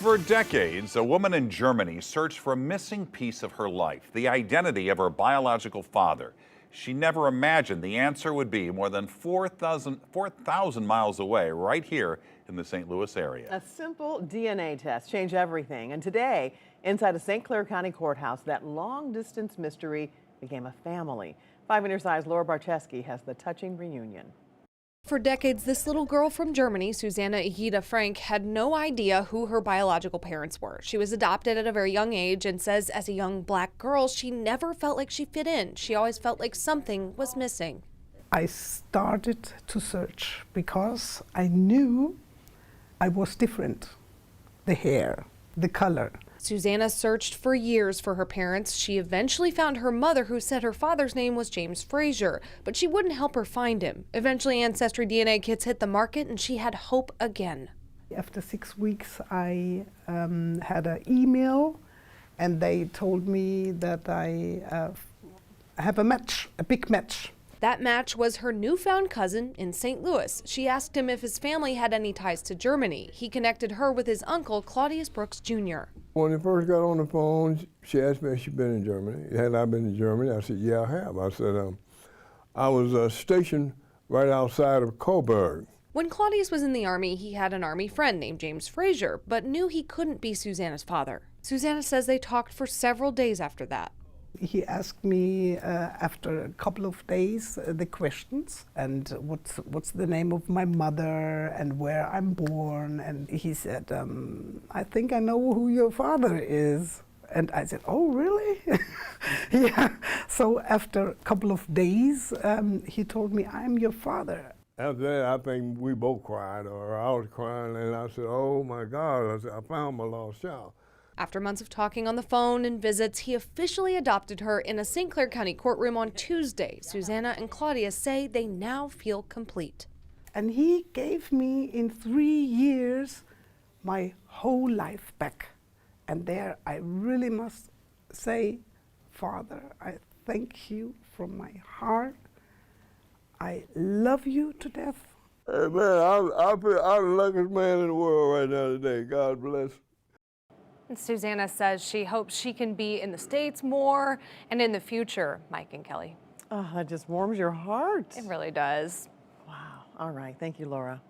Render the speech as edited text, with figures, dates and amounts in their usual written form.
For decades, a woman in Germany searched for a missing piece of her life, the identity of her biological father. She never imagined the answer would be more than 4,000 miles away, right here in the St. Louis area. A simple DNA test changed everything. And today, inside a St. Clair County courthouse, that long-distance mystery became a family. 5 on your side's Laura Barcheski has the touching reunion. For decades, this little girl from Germany, Susanna Igida Frank, had no idea who her biological parents were. She was adopted at a very young age and says as a young black girl, she never felt like she fit in. She always felt like something was missing. I started to search because I knew I was different. The hair, the color. Susanna searched for years for her parents. She eventually found her mother, who said her father's name was James Frazier, but she wouldn't help her find him. Eventually, Ancestry DNA kits hit the market and she had hope again. After 6 weeks, I had an email and they told me that I have a match, a big match. That match was her newfound cousin in St. Louis. She asked him if his family had any ties to Germany. He connected her with his uncle, Claudius Brooks Jr. When we first got on the phone, she asked me if she'd been in Germany. Had I been in Germany? I said, yeah, I have. I said, I was stationed right outside of Coburg. When Claudius was in the Army, he had an Army friend named James Frazier, but knew he couldn't be Susanna's father. Susanna says they talked for several days after that. He asked me after a couple of days the questions and what's the name of my mother and where I'm born, and he said, I think I know who your father is. And I said, oh really? Yeah. So after a couple of days he told me, I'm your father. After that, I think we both cried, or I was crying, and I said, oh my God, I said, I found my lost child. After months of talking on the phone and visits, he officially adopted her in a St. Clair County courtroom on Tuesday. Susanna and Claudius say they now feel complete. And he gave me in 3 years my whole life back. And there I really must say, Father, I thank you from my heart. I love you to death. Hey man, I feel I'm the luckiest man in the world right now today. God bless. Susanna says she hopes she can be in the States more and in the future, Mike and Kelly. Oh, that just warms your heart. It really does. Wow. All right. Thank you, Laura.